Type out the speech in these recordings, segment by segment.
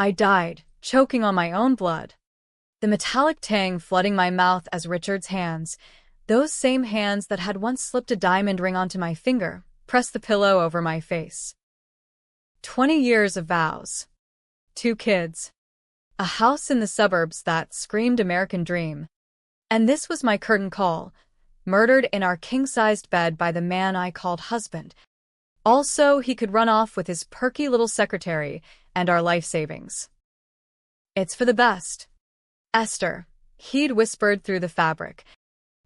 I died, choking on my own blood. The metallic tang flooding my mouth as Richard's hands, those same hands that had once slipped a diamond ring onto my finger, pressed the pillow over my face. 20 years of vows. 2 kids. A house in the suburbs that screamed American dream. And this was my curtain call, murdered in our king-sized bed by the man I called husband. Also, he could run off with his perky little secretary and our life savings. It's for the best. Esther, he'd whispered through the fabric,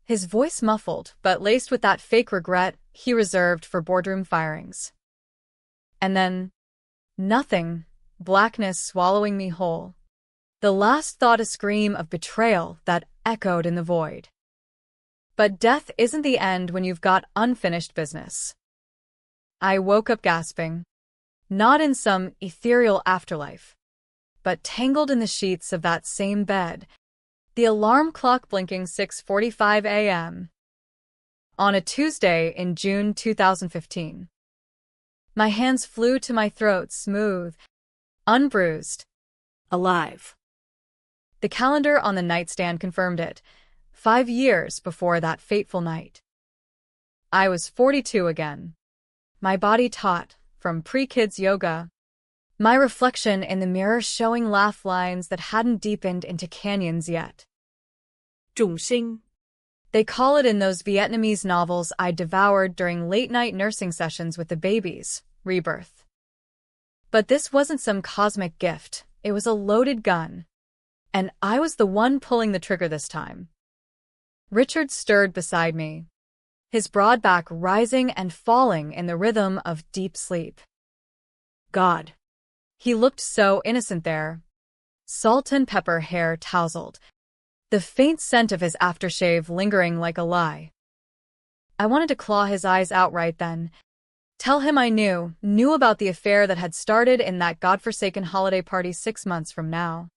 his voice muffled but laced with that fake regret he reserved for boardroom firings. And then, nothing, blackness swallowing me whole. The last thought a scream of betrayal that echoed in the void. But death isn't the end when you've got unfinished business. I woke up gasping, not in some ethereal afterlife, but tangled in the sheets of that same bed, the alarm clock blinking 6:45 a.m. on a Tuesday in June 2015. My hands flew to my throat, smooth, unbruised, alive. The calendar on the nightstand confirmed it, 5 years before that fateful night. I was 42 again, my body taut from pre-kids yoga, my reflection in the mirror showing laugh lines that hadn't deepened into canyons yet. 重生. They call it in those Vietnamese novels I devoured during late-night nursing sessions with the babies, rebirth. But this wasn't some cosmic gift, it was a loaded gun. And I was the one pulling the trigger this time. Richard stirred beside me, his broad back rising and falling in the rhythm of deep sleep. God. He looked so innocent there. Salt and pepper hair tousled, the faint scent of his aftershave lingering like a lie. I wanted to claw his eyes out right then, tell him I knew about the affair that had started in that godforsaken holiday party 6 months from now.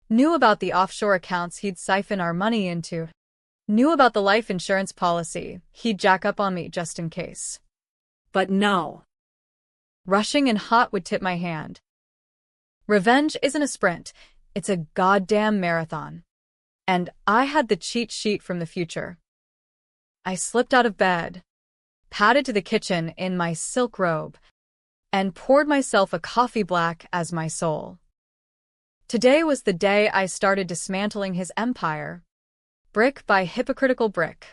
Knew about the offshore accounts he'd siphon our money into. Knew about the life insurance policy he'd jack up on me just in case. But no. Rushing and hot would tip my hand. Revenge isn't a sprint, it's a goddamn marathon. And I had the cheat sheet from the future. I slipped out of bed, padded to the kitchen in my silk robe, and poured myself a coffee black as my soul. Today was the day I started dismantling his empire, brick by hypocritical brick.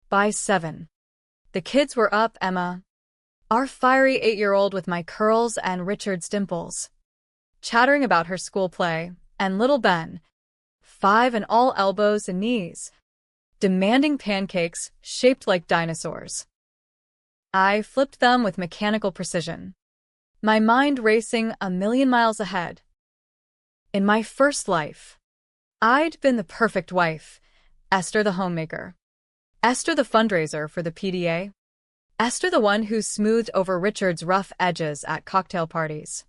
By 7. The kids were up, Emma, our fiery 8-year-old with my curls and Richard's dimples, chattering about her school play, and little Ben, 5 and all elbows and knees, demanding pancakes shaped like dinosaurs. I flipped them with mechanical precision, my mind racing a million miles ahead. In my first life, I'd been the perfect wife, Esther the homemaker, Esther the fundraiser for the PDA, Esther the one who smoothed over Richard's rough edges at cocktail parties.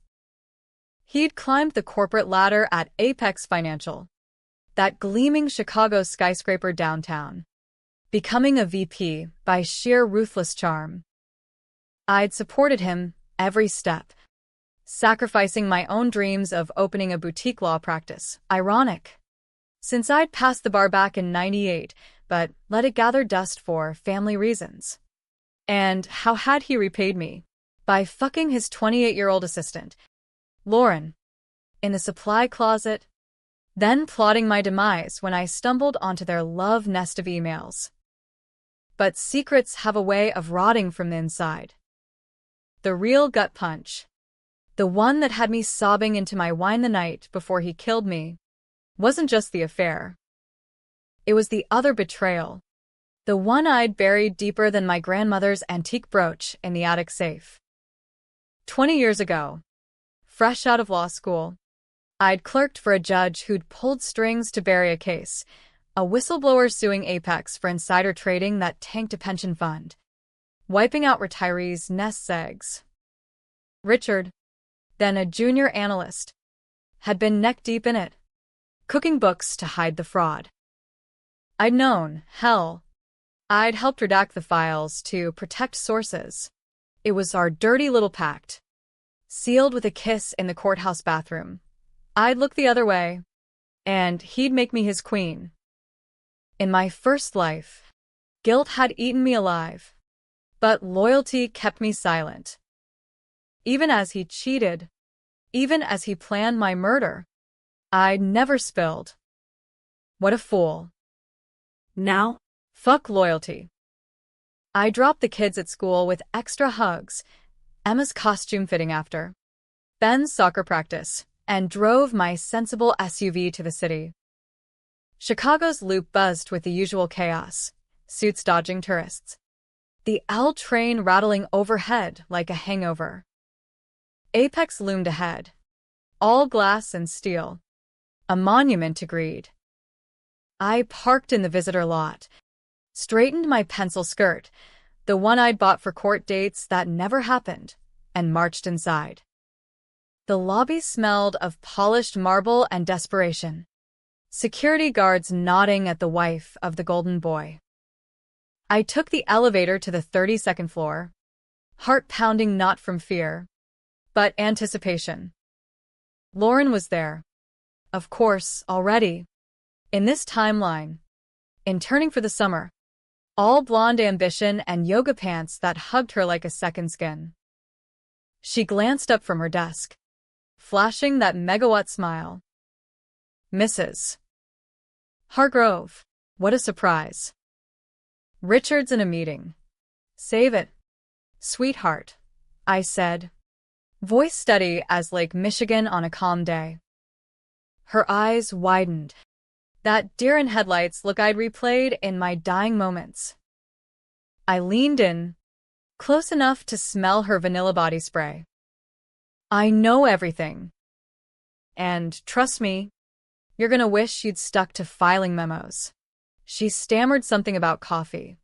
He'd climbed the corporate ladder at Apex Financial, that gleaming Chicago skyscraper downtown, becoming a VP by sheer ruthless charm. I'd supported him every step, sacrificing my own dreams of opening a boutique law practice. Ironic, since I'd passed the bar back in '98, but let it gather dust for family reasons. And how had he repaid me? By fucking his 28-year-old assistant, Lauren, in the supply closet, then plotting my demise when I stumbled onto their love nest of emails. But secrets have a way of rotting from the inside. The real gut punch, the one that had me sobbing into my wine the night before he killed me, wasn't just the affair. It was the other betrayal, the one I'd buried deeper than my grandmother's antique brooch in the attic safe. 20 years ago, fresh out of law school, I'd clerked for a judge who'd pulled strings to bury a case, a whistleblower suing Apex for insider trading that tanked a pension fund, wiping out retirees' nest eggs. Richard, then a junior analyst, had been neck-deep in it, cooking books to hide the fraud. I'd known, hell, I'd helped redact the files to protect sources. It was our dirty little pact. sealed with a kiss in the courthouse bathroom. I'd look the other way, and he'd make me his queen. In my first life, guilt had eaten me alive, but loyalty kept me silent. Even as he cheated, even as he planned my murder, I'd never spilled. What a fool. Now, Fuck loyalty. I dropped the kids at school with extra hugs, Emma's costume fitting after Ben's soccer practice, and drove my sensible SUV to the city. Chicago's loop buzzed with the usual chaos, suits dodging tourists, the L train rattling overhead like a hangover. Apex loomed ahead, all glass and steel, a monument to greed. I parked in the visitor lot, straightened my pencil skirt, the one I'd bought for court dates that never happened, and marched inside. The lobby smelled of polished marble and desperation. Security guards nodding at the wife of the golden boy. I took the elevator to the 32nd floor, heart pounding not from fear, but anticipation. Lauren was there. Of course, already. In this timeline. Interning for the summer. All blonde ambition and yoga pants that hugged her like a second skin. She glanced up from her desk, flashing that megawatt smile. Mrs. Hargrove, what a surprise. Richard's in a meeting. Save it. Sweetheart, I said, voice steady as Lake Michigan on a calm day. Her eyes widened. That deer-in-headlights look I'd replayed in my dying moments. I leaned in, close enough to smell her vanilla body spray. I know everything. And trust me, you're gonna wish you'd stuck to filing memos. She stammered something about coffee,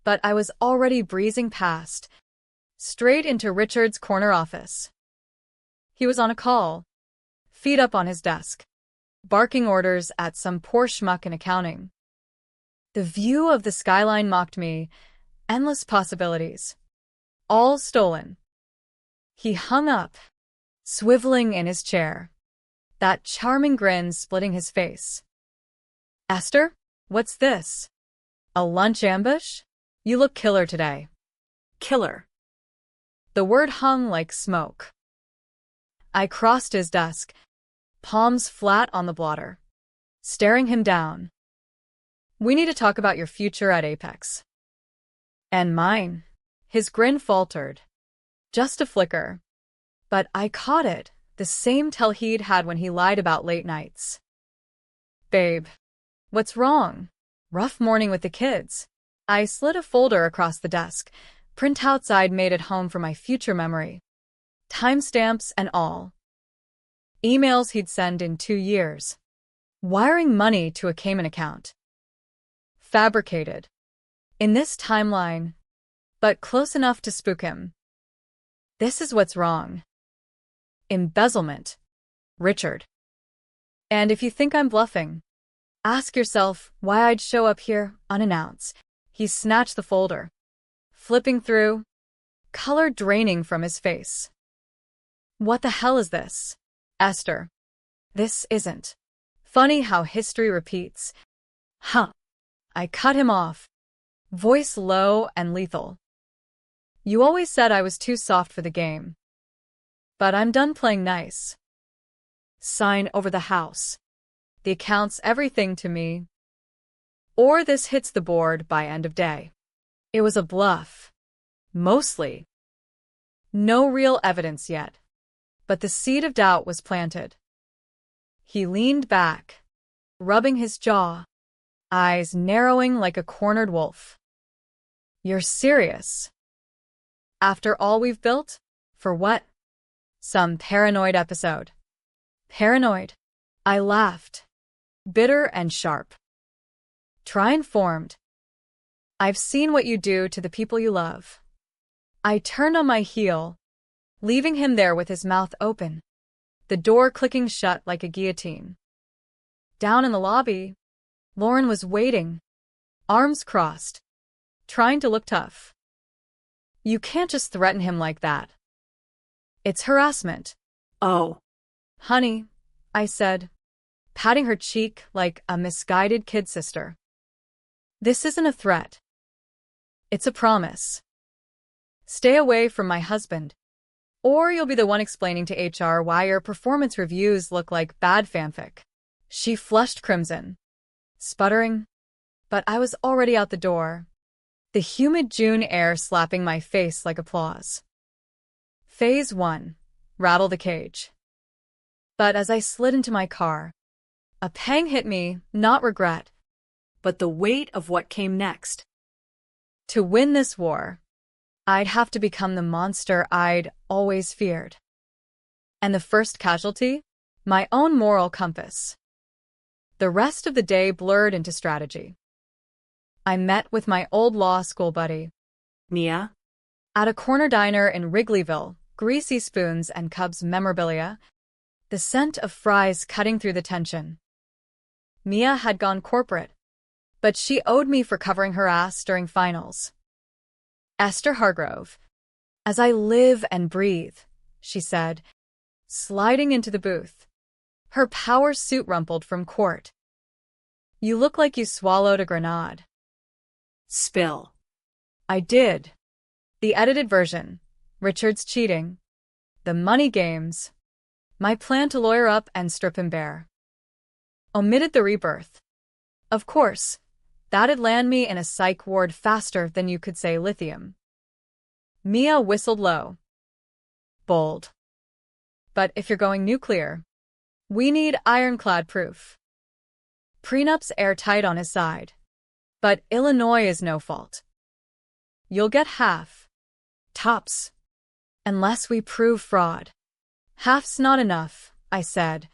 but I was already breezing past, straight into Richard's corner office. He was on a call, feet up on his desk, barking orders at some poor schmuck in accounting. The view of the skyline mocked me, endless possibilities. All stolen. He hung up, swiveling in his chair, that charming grin splitting his face. Esther, what's this? A lunch ambush? You look killer today. killer. The word hung like smoke. I crossed his desk, palms flat on the blotter, staring him down. We need to talk about your future at Apex. And mine. His grin faltered. Just a flicker. But I caught it, the same tell he'd had when he lied about late nights. Babe, what's wrong? Rough morning with the kids. I slid a folder across the desk, printouts I'd made at home for my future memory. Timestamps and all. Emails he'd send in 2 years. Wiring money to a Cayman account. Fabricated. In this timeline, but close enough to spook him. This is what's wrong. Embezzlement. Richard. And if you think I'm bluffing, ask yourself why I'd show up here unannounced. He snatched the folder, flipping through, color draining from his face. What the hell is this? Esther. This isn't. Funny how history repeats. Huh. I cut him off, voice low and lethal. You always said I was too soft for the game. But I'm done playing nice. Sign over the house. The account's everything to me. Or this hits the board by end of day. It was a bluff. Mostly. No real evidence yet. But the seed of doubt was planted. He leaned back, rubbing his jaw, eyes narrowing like a cornered wolf. You're serious? After all we've built? For what? Some paranoid episode. Paranoid? I laughed, bitter and sharp. Try informed. I've seen what you do to the people you love. I turned on my heel, leaving him there with his mouth open, the door clicking shut like a guillotine. Down in the lobby, Lauren was waiting, arms crossed, trying to look tough. You can't just threaten him like that. It's harassment. Oh, Honey, I said, patting her cheek like a misguided kid sister. This isn't a threat. It's a promise. Stay away from my husband, or you'll be the one explaining to HR why your performance reviews look like bad fanfic. She flushed crimson, sputtering, but I was already out the door, the humid June air slapping my face like applause. Phase 1. Rattle the cage. But as I slid into my car, a pang hit me, not regret, but the weight of what came next. To win this war, I'd have to become the monster I'd always feared. And the first casualty? My own moral compass. The rest of the day blurred into strategy. I met with my old law school buddy, Mia? at a corner diner in Wrigleyville, greasy spoons and Cubs memorabilia, the scent of fries cutting through the tension. Mia had gone corporate, but she owed me for covering her ass during finals. Esther Hargrove. As I live and breathe, she said, sliding into the booth. Her power suit rumpled from court. You look like you swallowed a grenade. Spill. I did. The edited version. Richard's cheating. The money games. My plan to lawyer up and strip him bare. Omitted the rebirth. Of course, that'd land me in a psych ward faster than you could say lithium. Mia whistled low. Bold. But if you're going nuclear, we need ironclad proof. Prenup's airtight on his side. But Illinois is no fault. You'll get half. Tops. Unless we prove fraud. Half's not enough, I said,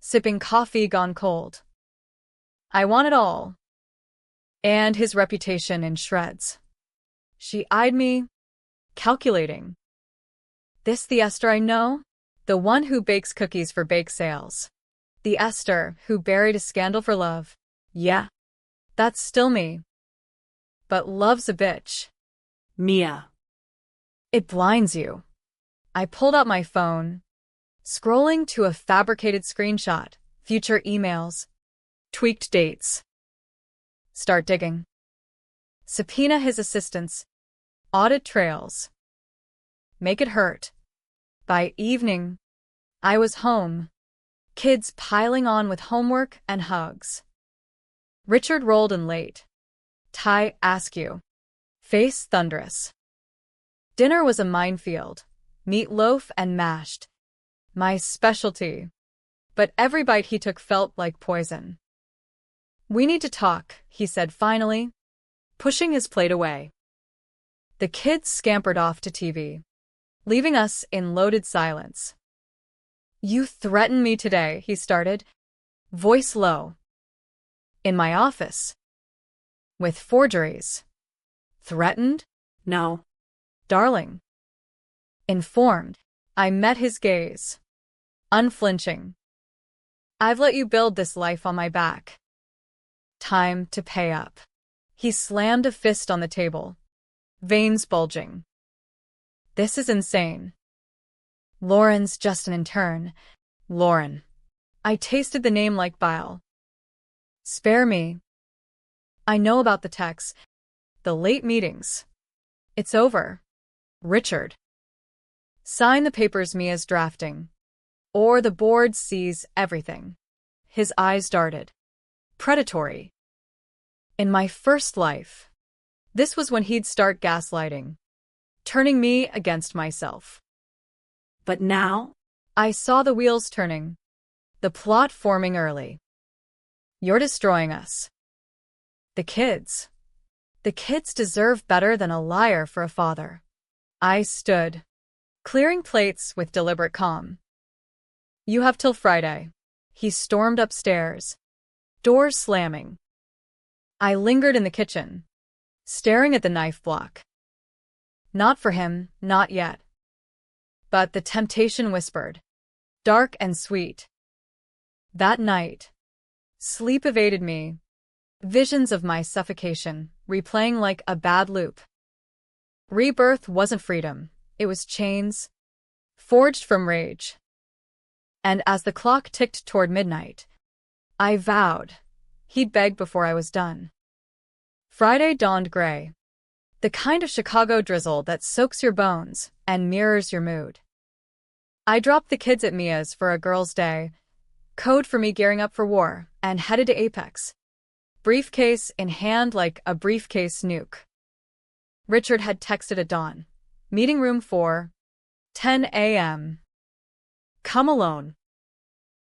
sipping coffee gone cold. I want it all. And his reputation in shreds. She eyed me, calculating. This the Esther I know? The one who bakes cookies for bake sales. The Esther who buried a scandal for love. Yeah, that's still me. But love's a bitch. Mia. It blinds you. I pulled out my phone, scrolling to a fabricated screenshot, future emails, tweaked dates. Start digging. Subpoena his assistants. Audit trails. Make it hurt. By evening, I was home, kids piling on with homework and hugs. Richard rolled in late. Tie askew. Face thunderous. Dinner was a minefield. Meatloaf and mashed. My specialty. But every bite he took felt like poison. We need to talk, he said finally, pushing his plate away. The kids scampered off to TV, leaving us in loaded silence. You threatened me today, he started, voice low. In my office. With forgeries. Threatened? No. Darling. Informed. I met his gaze. Unflinching. I've let you build this life on my back. Time to pay up. He slammed a fist on the table, veins bulging. This is insane. Lauren's just an intern. Lauren. I tasted the name like bile. Spare me. I know about the texts, the late meetings. It's over. Richard. Sign the papers Mia's drafting, or the board sees everything. His eyes darted. Predatory. In my first life, this was when he'd start gaslighting, turning me against myself. But now? I saw the wheels turning, the plot forming early. You're destroying us. The kids. The kids deserve better than a liar for a father. I stood, clearing plates with deliberate calm. You have till Friday. He stormed upstairs, doors slamming. I lingered in the kitchen, staring at the knife block. Not for him, not yet. But the temptation whispered, dark and sweet. That night, sleep evaded me, visions of my suffocation replaying like a bad loop. Rebirth wasn't freedom, it was chains, forged from rage. And as the clock ticked toward midnight, I vowed he'd beg before I was done. Friday dawned gray. The kind of Chicago drizzle that soaks your bones and mirrors your mood. I dropped the kids at Mia's for a girls' day, code for me gearing up for war, and headed to Apex, briefcase in hand like a briefcase nuke. Richard had texted at dawn. Meeting room 4, 10 a.m. Come alone.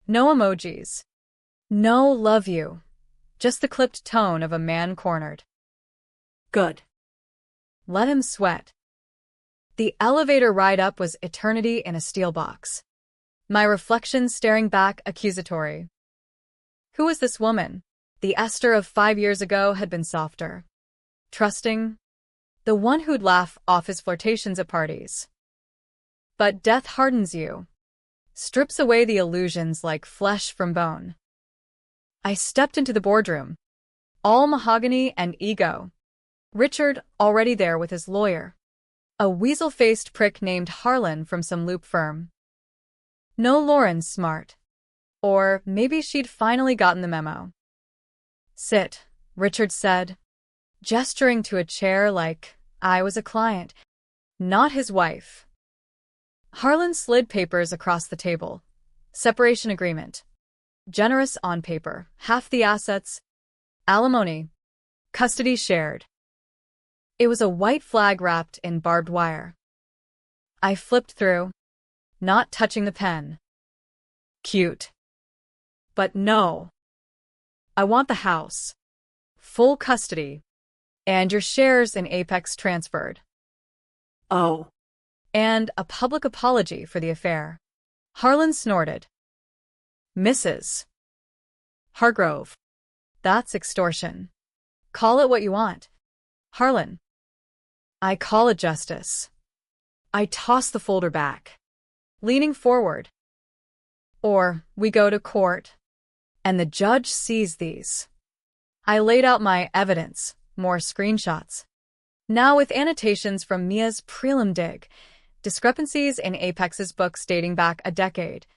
No emojis. No love you. Just the clipped tone of a man cornered. Good. Let him sweat. The elevator ride up was eternity in a steel box. My reflection staring back accusatory. Who was this woman? The Esther of 5 years ago had been softer. Trusting. The one who'd laugh off his flirtations at parties. But death hardens you. Strips away the illusions like flesh from bone. I stepped into the boardroom. All mahogany and ego. Richard already there with his lawyer. A weasel-faced prick named Harlan from some loop firm. No Lauren's smart. Or maybe she'd finally gotten the memo. Sit, Richard said, gesturing to a chair like I was a client, not his wife. Harlan slid papers across the table. Separation agreement. Generous on paper, half the assets. Alimony. Custody shared. It was a white flag wrapped in barbed wire. I flipped through, not touching the pen. Cute. But no. I want the house. Full custody. And your shares in Apex transferred. Oh. And a public apology for the affair. Harlan snorted. Mrs. Hargrove. That's extortion. Call it what you want. Harlan. I call it justice. I toss the folder back, leaning forward. Or we go to court, and the judge sees these. I laid out my evidence, more screenshots. Now with annotations from Mia's prelim dig, discrepancies in Apex's books dating back a decade,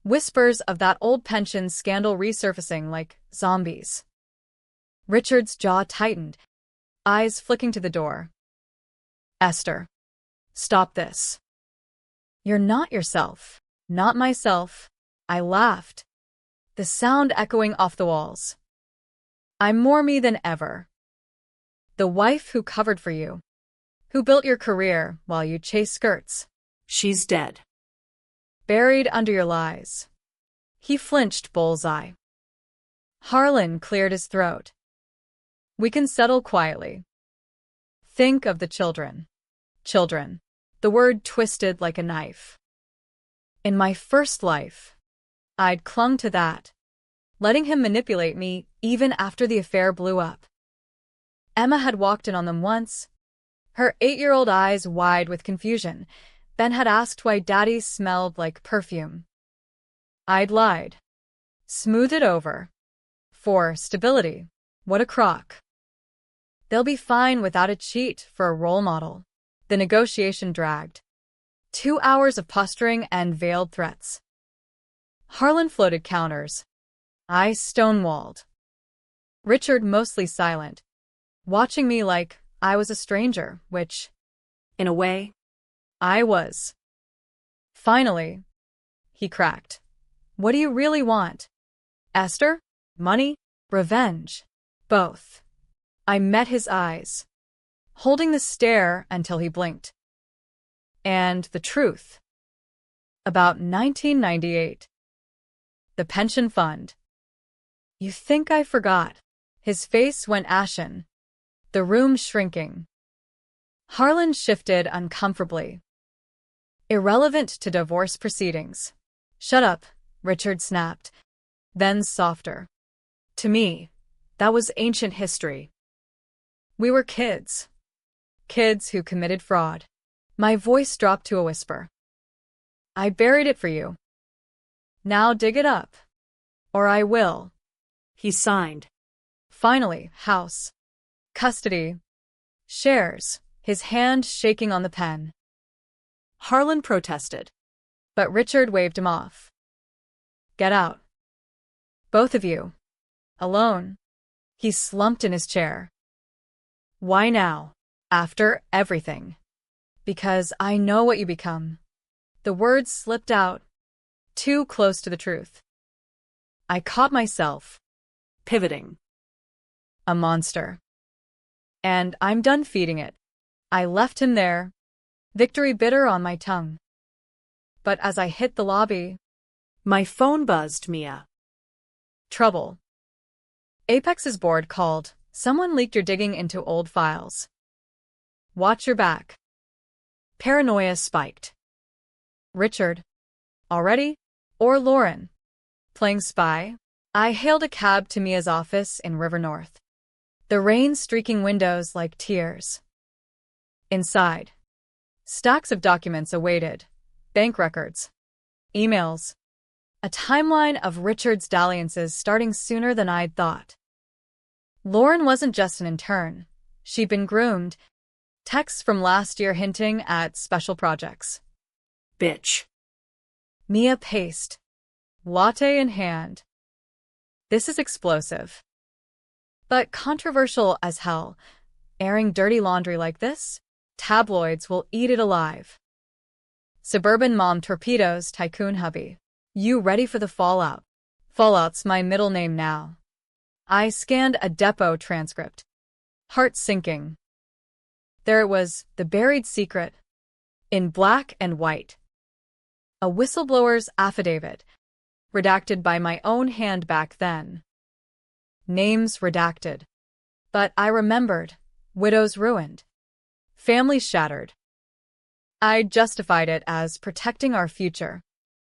whispers of that old pension scandal resurfacing like zombies. Richard's jaw tightened, eyes flicking to the door. Esther. Stop this. You're not yourself, not myself. I laughed, the sound echoing off the walls. I'm more me than ever. The wife who covered for you, who built your career while you chased skirts. She's dead. Buried under your lies. He flinched bullseye. Harlan cleared his throat. We can settle quietly. Think of the children. Children. The word twisted like a knife. In my first life, I'd clung to that, letting him manipulate me even after the affair blew up. Emma had walked in on them once, her 8-year-old eyes wide with confusion. Ben had asked why Daddy smelled like perfume. I'd lied. Smoothed it over. For stability. What a crock. They'll be fine without a cheat for a role model. The negotiation dragged. 2 hours of posturing and veiled threats. Harlan floated counters. I stonewalled. Richard mostly silent, watching me like I was a stranger, which, In a way, I was. Finally, he cracked. What do you really want? Esther? Money? Revenge? Both. I met his eyes, holding the stare until he blinked. And the truth. About 1998. The pension fund. You think I forgot? His face went ashen, the room shrinking. Harlan shifted uncomfortably. Irrelevant to divorce proceedings. Shut up, Richard snapped, then softer. To me, that was ancient history. We were kids. Kids who committed fraud. My voice dropped to a whisper. I buried it for you. Now dig it up. Or I will. he signed. Finally, house. Custody. Shares, his hand shaking on the pen. Harlan protested. But Richard waved him off. Get out. Both of you. Alone. He slumped in his chair. Why now? After everything. Because I know what you become. The words slipped out, too close to the truth. I caught myself. Pivoting. A monster. And I'm done feeding it. I left him there, victory bitter on my tongue. But as I hit the lobby, My phone buzzed, Mia. trouble. Apex's board called. Someone leaked your digging into old files. Watch your back. Paranoia spiked. Richard. Already? Or Lauren. Playing spy? I hailed a cab to Mia's office in River North. The rain streaking windows like tears. Inside. Stacks of documents awaited. Bank records. Emails. A timeline of Richard's dalliances starting sooner than I'd thought. Lauren wasn't just an intern. She'd been groomed. Texts from last year hinting at special projects. Bitch. Mia paced, latte in hand. This is explosive. But controversial as hell. Airing dirty laundry like this? Tabloids will eat it alive. Suburban mom torpedoes tycoon hubby. You ready for the fallout? Fallout's my middle name now. I scanned a depot transcript. Heart sinking. There it was, the buried secret. In black and white. A whistleblower's affidavit. Redacted by my own hand back then. Names redacted. But I remembered. Widows ruined. Families shattered. I justified it as protecting our future.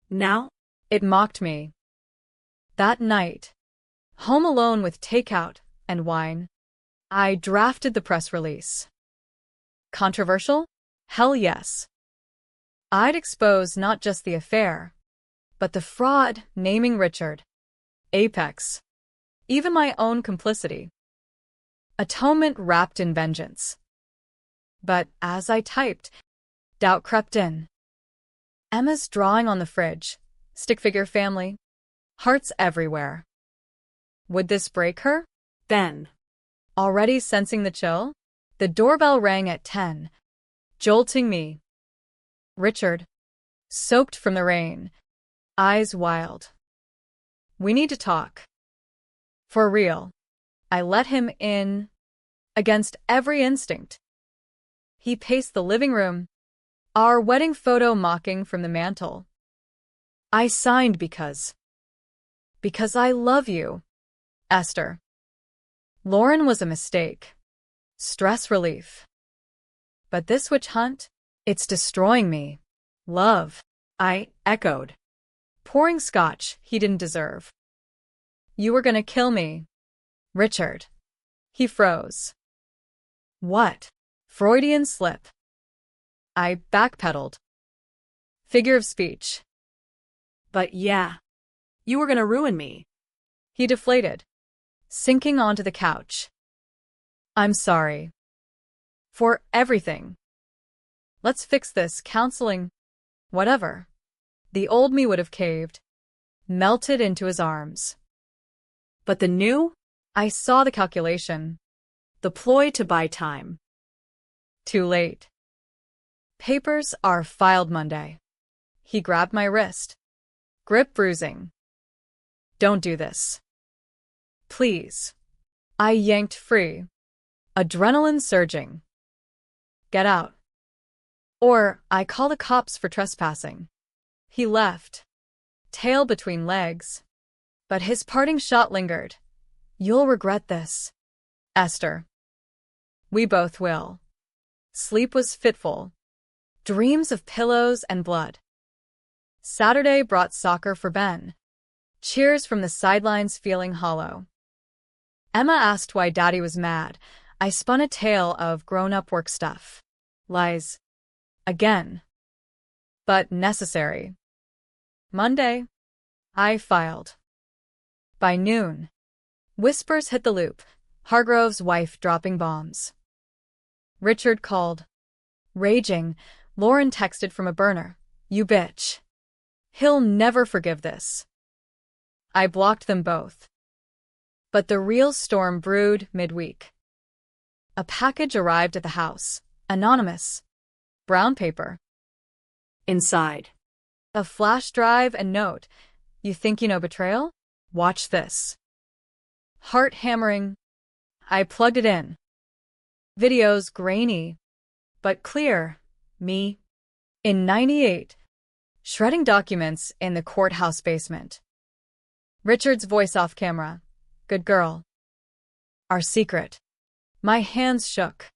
Now? It mocked me. That night, home alone with takeout and wine, I drafted the press release. Controversial? Hell yes. I'd expose not just the affair, but the fraud naming Richard, Apex, even my own complicity. Atonement wrapped in vengeance. But as I typed, doubt crept in. Emma's drawing on the fridge, stick figure family, hearts everywhere. Would this break her? Then. Already sensing the chill, the doorbell rang at 10, jolting me. Richard, soaked from the rain, eyes wild. We need to talk. For real. I let him in, against every instinct. He paced the living room, our wedding photo mocking from the mantel. I signed because I love you, Esther. Lauren was a mistake. Stress relief. But this witch hunt, it's destroying me. Love, I echoed. Pouring scotch he didn't deserve. You were gonna kill me. Richard. He froze. What? Freudian slip. I backpedaled. Figure of speech. But yeah. You were gonna ruin me. He deflated, sinking onto the couch. I'm sorry. For everything. Let's fix this, counseling. Whatever. The old me would have caved. Melted into his arms. But the new? I saw the calculation. The ploy to buy time. Too late. Papers are filed Monday. He grabbed my wrist. Grip bruising. Don't do this. Please. I yanked free. Adrenaline surging. Get out. Or I call the cops for trespassing. He left, tail between legs. But his parting shot lingered. You'll regret this, Esther. We both will. Sleep was fitful. Dreams of pillows and blood. Saturday brought soccer for Ben. Cheers from the sidelines feeling hollow. Emma asked why Daddy was mad. I spun a tale of grown-up work stuff. Lies. Again. But necessary. Monday. I filed. By noon. Whispers hit the loop. Hargrove's wife dropping bombs. Richard called. Raging, Lauren texted from a burner. You bitch. He'll never forgive this. I blocked them both. But the real storm brewed midweek. A package arrived at the house. Anonymous. Brown paper. Inside. A flash drive and note. You think you know betrayal? Watch this. Heart hammering. I plugged it in. Videos grainy, but clear. Me. In '98. Shredding documents in the courthouse basement. Richard's voice off camera. Good girl. Our secret. My hands shook.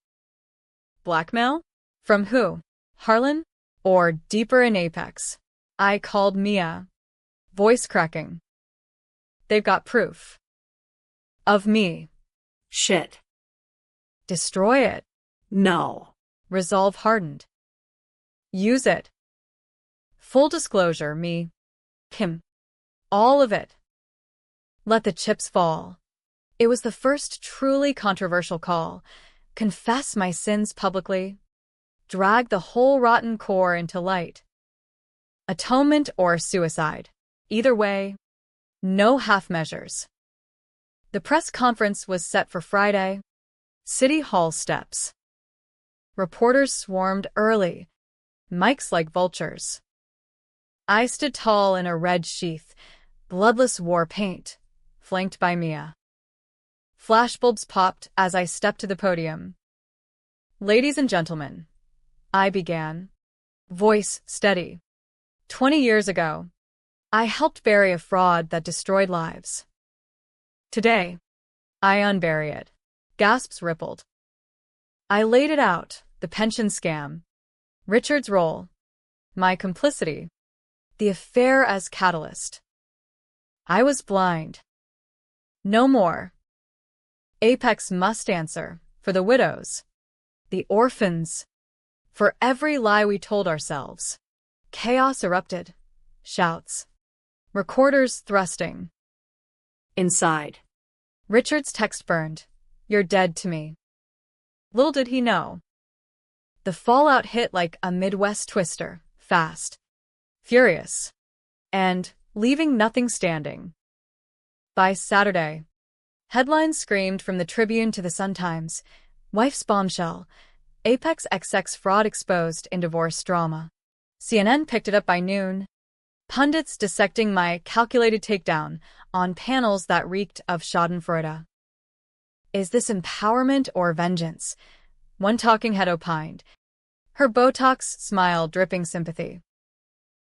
Blackmail? From who? Harlan? Or deeper in Apex? I called Mia. Voice cracking. They've got proof. Of me. Shit. Destroy it. No. Resolve hardened. Use it. Full disclosure, me. Kim. All of it. Let the chips fall. It was the first truly controversial call. Confess my sins publicly. Drag the whole rotten core into light. Atonement or suicide. Either way, no half measures. The press conference was set for Friday. City Hall steps. Reporters swarmed early, mics like vultures. I stood tall in a red sheath, bloodless war paint, flanked by Mia. Flashbulbs popped as I stepped to the podium. Ladies and gentlemen, I began. Voice steady. 20 years ago, I helped bury a fraud that destroyed lives. Today, I unbury it. Gasps rippled. I laid it out, the pension scam, Richard's role, my complicity, the affair as catalyst. I was blind. No more. Apex must answer for the widows, the orphans, for every lie we told ourselves. Chaos erupted. Shouts. Recorders thrusting. Inside. Richard's text burned. You're dead to me. Little did he know. The fallout hit like a Midwest twister, fast, furious, and leaving nothing standing. By Saturday, headlines screamed from the Tribune to the Sun-Times, wife's bombshell, Apex XX fraud exposed in divorce drama. CNN picked it up by noon, pundits dissecting my calculated takedown on panels that reeked of schadenfreude. Is this empowerment or vengeance? One talking head opined, her Botox smile dripping sympathy.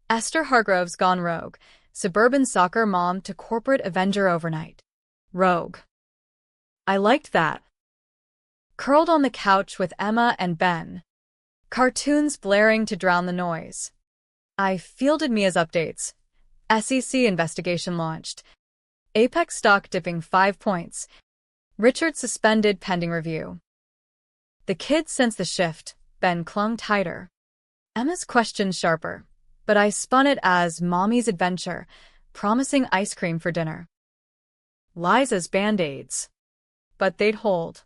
Esther Hargrove's gone rogue, suburban soccer mom to corporate avenger overnight. Rogue. I liked that. Curled on the couch with Emma and Ben, cartoons blaring to drown the noise. I fielded Mia's updates. SEC investigation launched. Apex stock dipping 5 points. Richard suspended pending review. The kids sensed the shift. Ben clung tighter. Emma's question sharper, but I spun it as mommy's adventure, promising ice cream for dinner. Liza's band-aids. But they'd hold.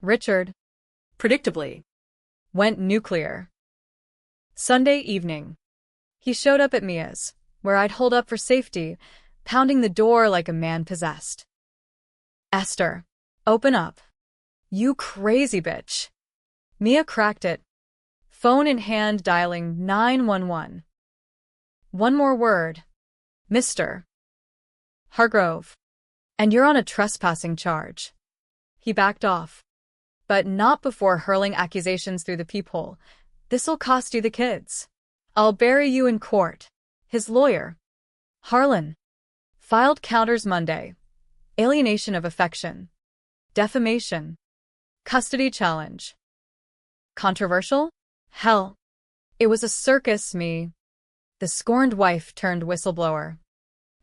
Richard, Predictably. went nuclear. Sunday evening. He showed up at Mia's, where I'd hold up for safety, pounding the door like a man possessed. Esther, open up. You crazy bitch. Mia cracked it, phone in hand dialing 911. One more word. Mr. Hargrove. And you're on a trespassing charge. He backed off. But not before hurling accusations through the peephole. This'll cost you the kids. I'll bury you in court. His lawyer, Harlan, filed counters Monday. Alienation of affection. Defamation. Custody challenge. Controversial? Hell. It was a circus, me. The scorned wife turned whistleblower.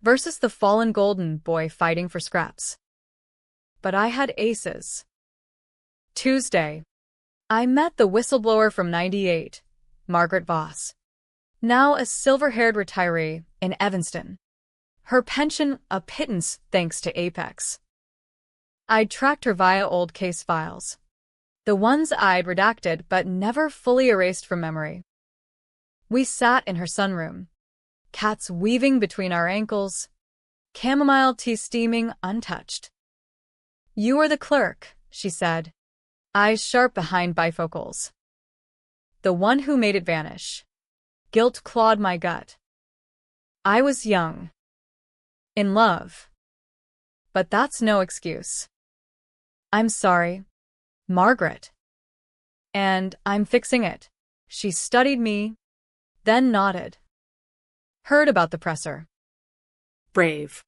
Versus the fallen golden boy fighting for scraps. But I had aces. Tuesday. I met the whistleblower from '98, Margaret Voss. Now a silver-haired retiree in Evanston. Her pension a pittance thanks to Apex. I'd tracked her via old case files. The ones I'd redacted but never fully erased from memory. We sat in her sunroom. cats weaving between our ankles, chamomile tea steaming untouched. "You are the clerk," she said, eyes sharp behind bifocals. "The one who made it vanish." Guilt clawed my gut. I was young. In love. But that's no excuse. "I'm sorry, Margaret. And I'm fixing it." She studied me, then nodded. "Heard about the presser." Brave.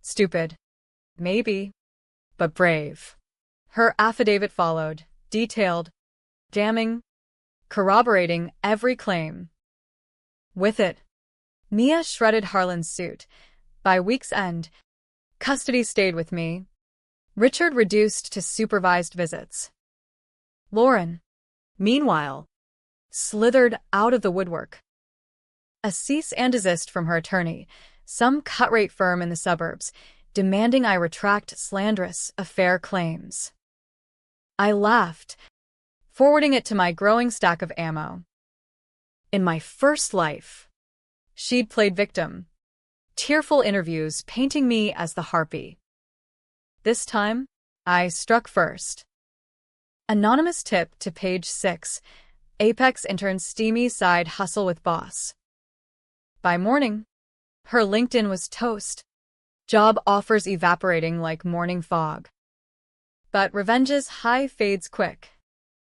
"Stupid. Maybe. But brave." Her affidavit followed, detailed, damning, corroborating every claim. With it, Mia shredded Harlan's suit. By week's end, custody stayed with me. Richard reduced to supervised visits. Lauren, Meanwhile, slithered out of the woodwork. A cease and desist from her attorney, some cut-rate firm in the suburbs, demanding I retract slanderous affair claims. I laughed, forwarding it to my growing stack of ammo. In my first life, she'd played victim. Tearful interviews painting me as the harpy. This time, I struck first. Anonymous tip to page 6. Apex intern's steamy side hustle with boss. By morning, her LinkedIn was toast. Job offers evaporating like morning fog. But revenge's high fades quick,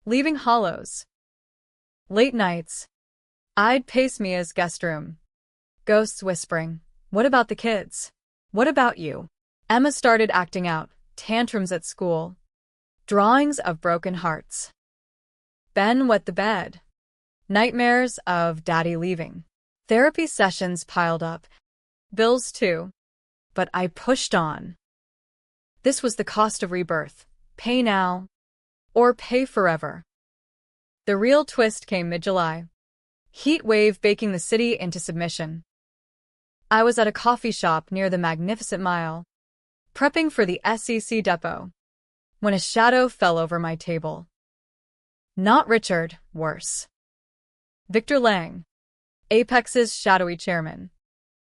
leaving hollows. Late nights, I'd pace Mia's guest room. Ghosts whispering, "What about the kids? What about you?" Emma started acting out, tantrums at school, drawings of broken hearts. Ben wet the bed. Nightmares of daddy leaving. Therapy sessions piled up. Bills too. But I pushed on. This was the cost of rebirth. Pay now, or pay forever. The real twist came mid-July. Heat wave baking the city into submission. I was at a coffee shop near the Magnificent Mile, prepping for the SEC depot, when a shadow fell over my table. Not Richard, worse. Victor Lang, Apex's shadowy chairman.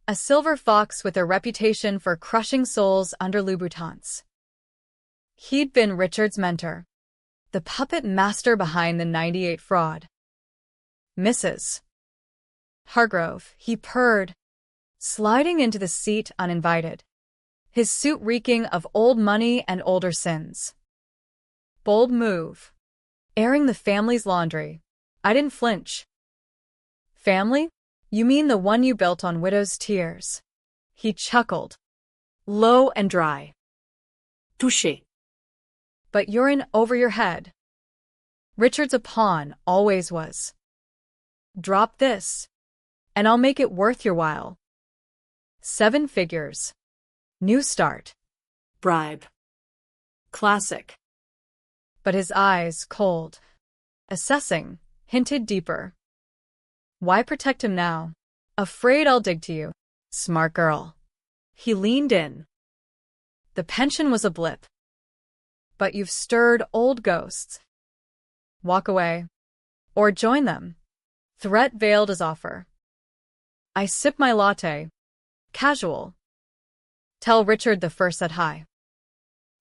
A silver fox with a reputation for crushing souls under Louboutins. He'd been Richard's mentor, the puppet master behind the '98 fraud. "Mrs. Hargrove," he purred, sliding into the seat uninvited, his suit reeking of old money and older sins. Bold move. Airing the family's laundry. I didn't flinch. "Family? You mean the one you built on widow's tears?" He chuckled, low and dry. touché. "But you're in over your head. Richard's a pawn, always was. Drop this, and I'll make it worth your while. 7 figures. New start." Bribe. Classic. But his eyes, cold, assessing, hinted deeper. Why protect him now? "Afraid I'll dig to you. Smart girl." He leaned in. "The pension was a blip. But you've stirred old ghosts. Walk away. Or join them." Threat veiled his offer. I sip my latte. Casual. "Tell Richard the first said hi.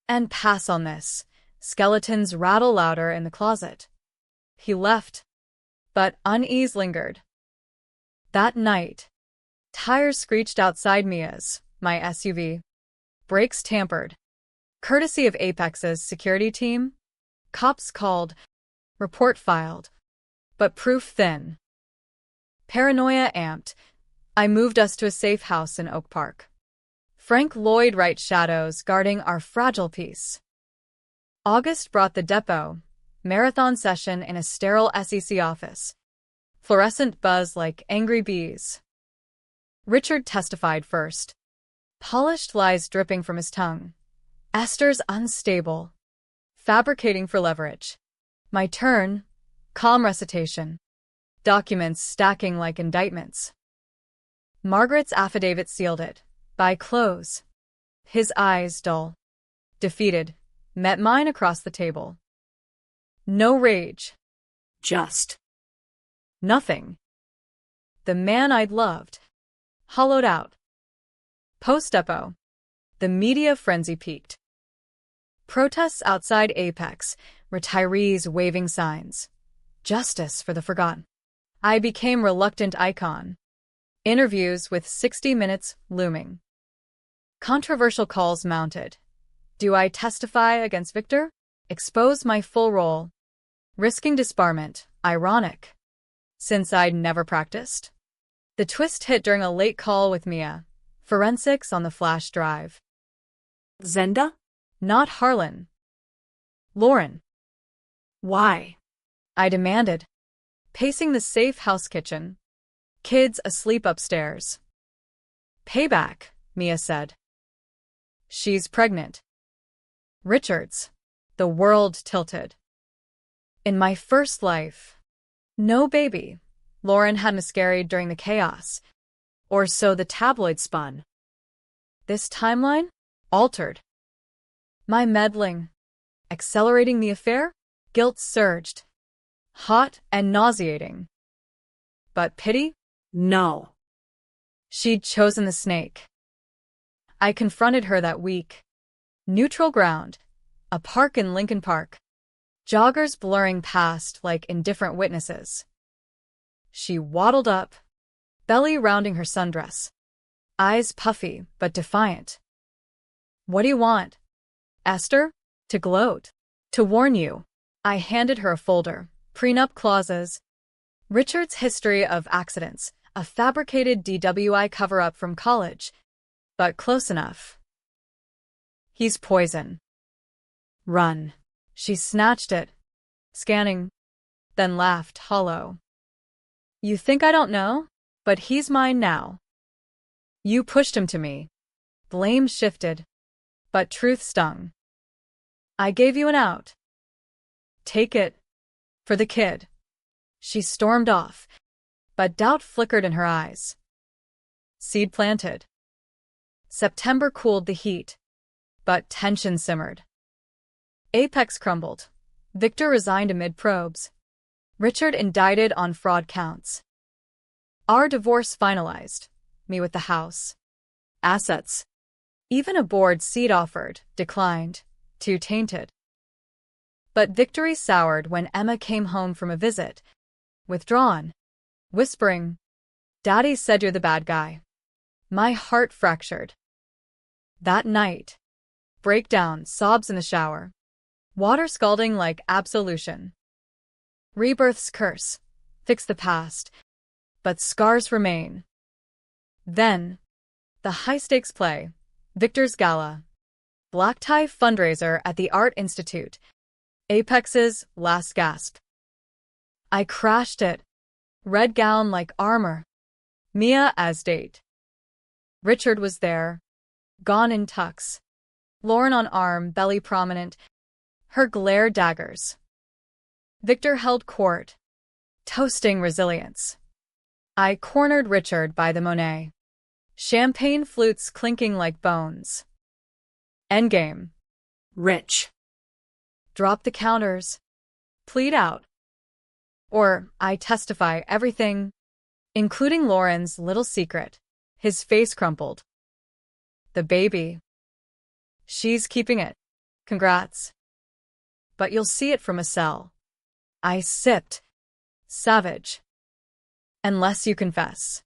And pass on this." Skeletons rattle louder in the closet. He left, but unease lingered. That night, tires screeched outside Mia's, my SUV. Brakes tampered. Courtesy of Apex's security team. Cops called. Report filed. But proof thin. Paranoia amped. I moved us to a safe house in Oak Park. Frank Lloyd Wright shadows guarding our fragile peace. August brought the depot, marathon session in a sterile SEC office. Fluorescent buzz like angry bees. Richard testified first. Polished lies dripping from his tongue. Esther's unstable. Fabricating for leverage. My turn. Calm recitation. Documents stacking like indictments. Margaret's affidavit sealed it. By close. His eyes dull. Defeated. Met mine across the table. No rage. Just. Nothing. The man I'd loved, hollowed out. Post-Epo. The media frenzy peaked. Protests outside Apex, retirees waving signs. Justice for the forgotten. I became reluctant icon. Interviews with 60 Minutes looming. Controversial calls mounted. Do I testify against Victor? Expose my full role. Risking disbarment. Ironic. Since I'd never practiced. The twist hit during a late call with Mia. Forensics on the flash drive. Zenda? Not Harlan. Lauren. Why? I demanded, pacing the safe house kitchen. Kids asleep upstairs. Payback, Mia said. She's pregnant. Richards. The world tilted. In my first life. No baby. Lauren had miscarried during the chaos. Or so the tabloid spun. This timeline? Altered. My meddling. Accelerating the affair? Guilt surged. Hot and nauseating. But pity? No. She'd chosen the snake. I confronted her that week. Neutral ground. A park in Lincoln Park. Joggers blurring past like indifferent witnesses. She waddled up, belly rounding her sundress. Eyes puffy but defiant. What do you want? Esther? To gloat. To warn you. I handed her a folder. Prenup clauses. Richard's history of accidents. A fabricated DWI cover-up from college. But close enough. He's poison. Run. She snatched it, scanning, then laughed hollow. You think I don't know? But he's mine now. You pushed him to me. Blame shifted, but truth stung. I gave you an out. Take it. For the kid. She stormed off, but doubt flickered in her eyes. Seed planted. September cooled the heat, but tension simmered. Apex crumbled. Victor resigned amid probes. Richard indicted on fraud counts. Our divorce finalized, me with the house. Assets. Even a board seat offered, declined, too tainted. But victory soured when Emma came home from a visit, withdrawn, whispering, Daddy said you're the bad guy. My heart fractured. That night. Breakdown, sobs in the shower. Water scalding like absolution. Rebirth's curse. Fix the past. But scars remain. Then, the high-stakes play, Victor's Gala. Black tie fundraiser at the Art Institute. Apex's last gasp. I crashed it. Red gown like armor. Mia as date. Richard was there. Gone in tux. Lauren on arm, belly prominent. Her glare daggers. Victor held court. Toasting resilience. I cornered Richard by the Monet. Champagne flutes clinking like bones. Endgame. Rich. Drop the counters. Plead out. Or I testify everything, including Lauren's little secret. His face crumpled. The baby. She's keeping it. Congrats. But you'll see it from a cell. I sipped. Savage. Unless you confess.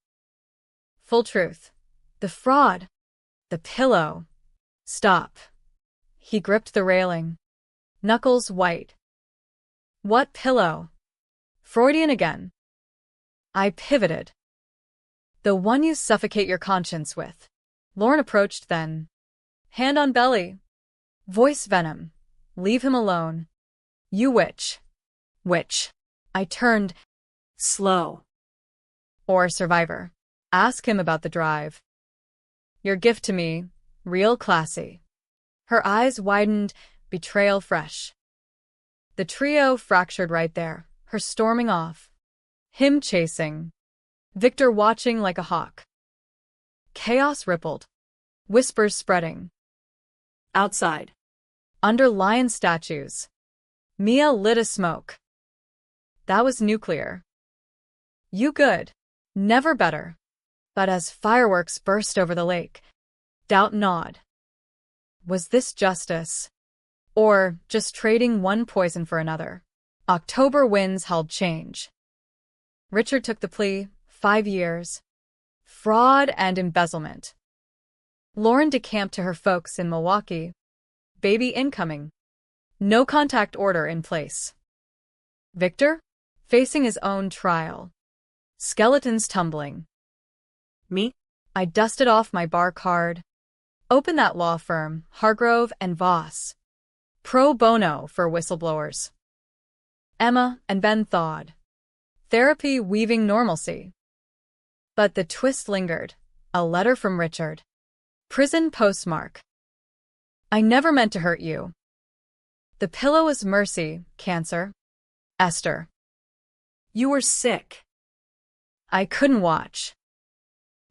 Full truth. The fraud. The pillow. Stop. He gripped the railing. Knuckles white. What pillow? Freudian again. I pivoted. The one you suffocate your conscience with. Lauren approached then. Hand on belly. Voice venom. Leave him alone. You witch. Witch. I turned. Slow. Or survivor. Ask him about the drive. Your gift to me. Real classy. Her eyes widened, betrayal fresh. The trio fractured right there, her storming off. Him chasing. Victor watching like a hawk. Chaos rippled. Whispers spreading. Outside. Under lion statues. Mia lit a smoke. That was nuclear. You good. Never better. But as fireworks burst over the lake, doubt gnawed. Was this justice? Or just trading one poison for another? October winds held change. Richard took the plea, 5 years. Fraud and embezzlement. Lauren decamped to her folks in Milwaukee. Baby incoming. No contact order in place. Victor? Facing his own trial. Skeletons tumbling. Me? I dusted off my bar card. Opened that law firm, Hargrove and Voss. Pro bono for whistleblowers. Emma and Ben thawed. Therapy weaving normalcy. But the twist lingered. A letter from Richard. Prison postmark. I never meant to hurt you. The pillow is mercy, cancer. Esther. You were sick. I couldn't watch.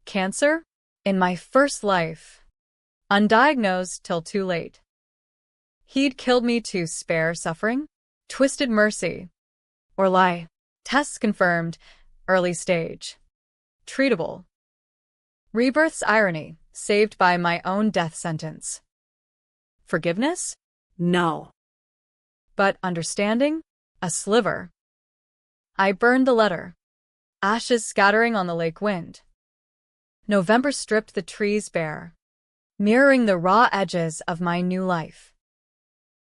Cancer? In my first life. Undiagnosed till too late. He'd killed me to spare suffering? Twisted mercy. Or lie. Tests confirmed. Early stage. Treatable. Rebirth's irony, saved by my own death sentence. Forgiveness? No. But understanding? A sliver. I burned the letter. Ashes scattering on the lake wind. November stripped the trees bare, mirroring the raw edges of my new life.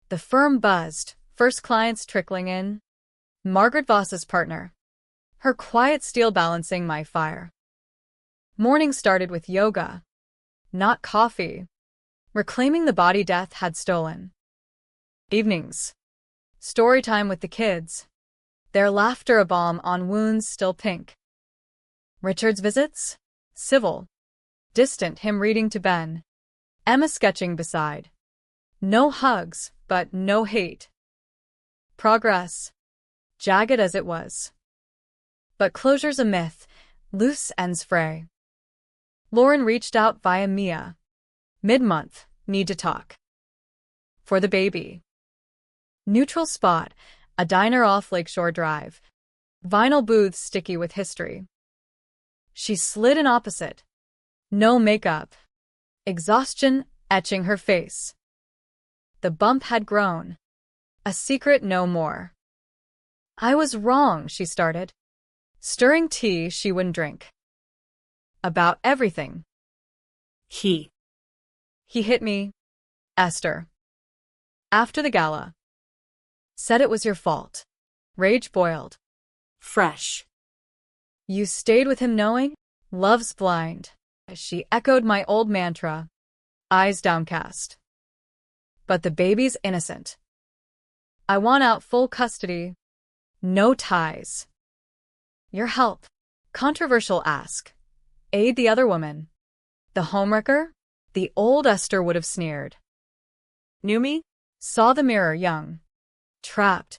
The firm buzzed, first clients trickling in. Margaret Voss's partner. Her quiet steel balancing my fire. Morning started with yoga. Not coffee. Reclaiming the body death had stolen. Evenings. Story time with the kids. Their laughter a balm on wounds still pink. Richard's visits? Civil. Distant, him reading to Ben. Emma sketching beside. No hugs, but no hate. Progress. Jagged as it was. But closure's a myth, loose ends fray. Lauren reached out via Mia. Mid-month, need to talk. For the baby. Neutral spot, a diner off Lakeshore Drive. Vinyl booths sticky with history. She slid in opposite. No makeup. Exhaustion etching her face. The bump had grown. A secret no more. I was wrong, she started. Stirring tea she wouldn't drink. About everything. He hit me. Esther. After the gala. Said it was your fault. Rage boiled. fresh. You stayed with him knowing? Love's blind. She echoed my old mantra, eyes downcast. But the baby's innocent. I want out full custody. No ties. Your help. Controversial ask. Aid the other woman. The homewrecker? The old Esther would have sneered. Knew me? Saw the mirror young. Trapped.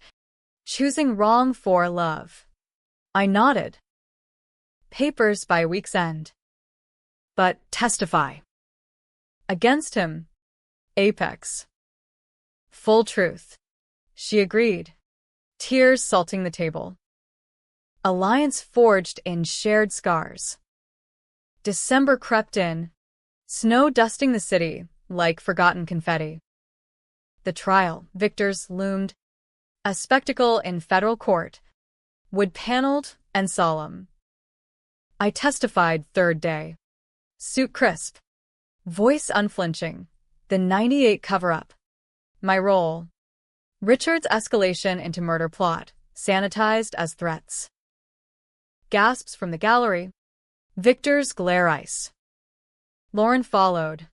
Choosing wrong for love. I nodded. Papers by week's end. But testify. Against him. Apex. Full truth. She agreed. Tears salting the table. Alliance forged in shared scars. December crept in. Snow dusting the city like forgotten confetti. The trial, victors loomed. A spectacle in federal court. Wood-paneled and solemn. I testified third day. Suit crisp. Voice unflinching. The 98 cover-up. My role. Richard's escalation into murder plot, sanitized as threats. Gasps from the gallery. Victor's glare ice. Lauren followed.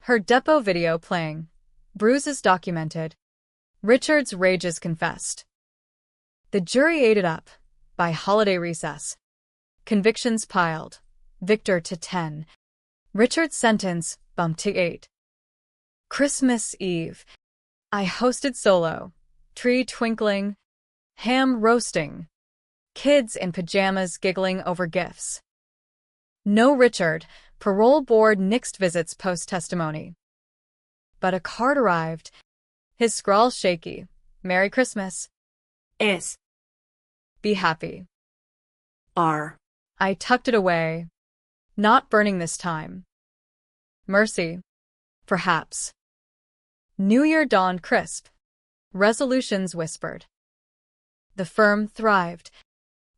Her depo video playing. Bruises documented. Richard's rages confessed. The jury ate it up. By holiday recess. Convictions piled. Victor to 10. Richard's sentence bumped to 8. Christmas Eve. I hosted solo. Tree twinkling. Ham roasting. Kids in pajamas giggling over gifts. No Richard. Parole board nixed visits post-testimony. But a card arrived. His scrawl shaky. Merry Christmas. S. Be happy. R. I tucked it away. Not burning this time. Mercy. Perhaps. New Year dawned crisp. Resolutions whispered. The firm thrived.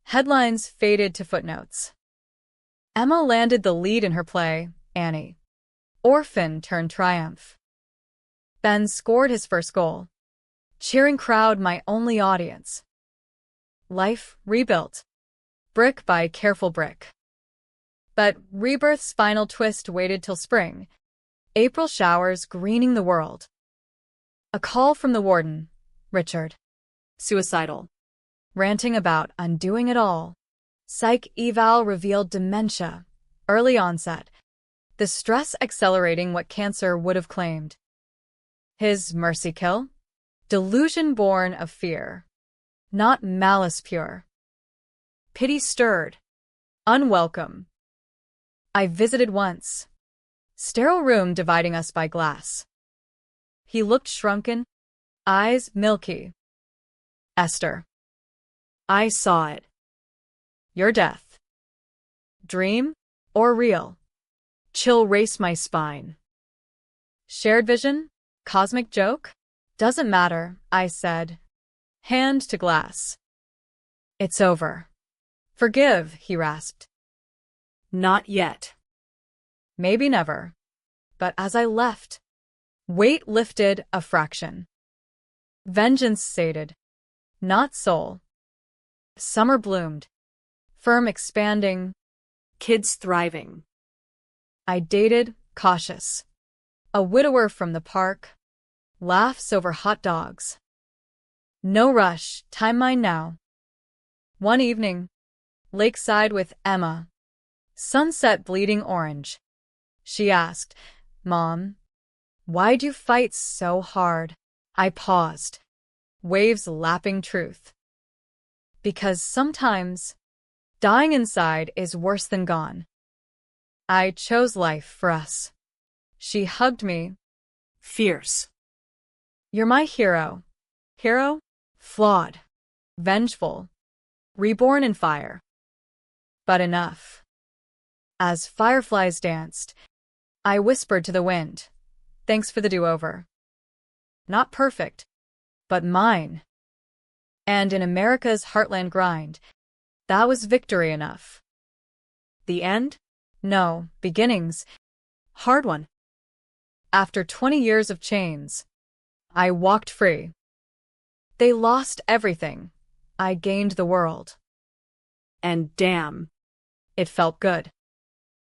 Headlines faded to footnotes. Emma landed the lead in her play, Annie. Orphan turned triumph. Ben scored his first goal. Cheering crowd my only audience. Life rebuilt. Brick by careful brick. But rebirth's final twist waited till spring. April showers greening the world. A call from the warden, Richard. Suicidal. Ranting about undoing it all. Psych eval revealed dementia, early onset, the stress accelerating what cancer would have claimed. His mercy kill? Delusion born of fear, not malice pure. Pity stirred, unwelcome. I visited once. Sterile room dividing us by glass. He looked shrunken, eyes milky. Esther. I saw it. Your death. Dream or real? Chill raced my spine. Shared vision? Cosmic joke? Doesn't matter, I said. Hand to glass. It's over. Forgive, he rasped. Not yet. Maybe never. But as I left, weight lifted a fraction. Vengeance sated, not soul. Summer bloomed. Firm expanding. Kids thriving. I dated, cautious. A widower from the park. Laughs over hot dogs. No rush, time mine now. One evening. Lakeside with Emma. Sunset bleeding orange. She asked, Mom, why'd you fight so hard? I paused. Waves lapping truth. Because sometimes, dying inside is worse than gone. I chose life for us. She hugged me. Fierce. You're my hero. Hero? Flawed. Vengeful. Reborn in fire. But enough. As fireflies danced, I whispered to the wind, thanks for the do-over. Not perfect, but mine. And in America's heartland grind, that was victory enough. The end? No, beginnings. Hard one. After 20 years of chains, I walked free. They lost everything. I gained the world. And damn, it felt good.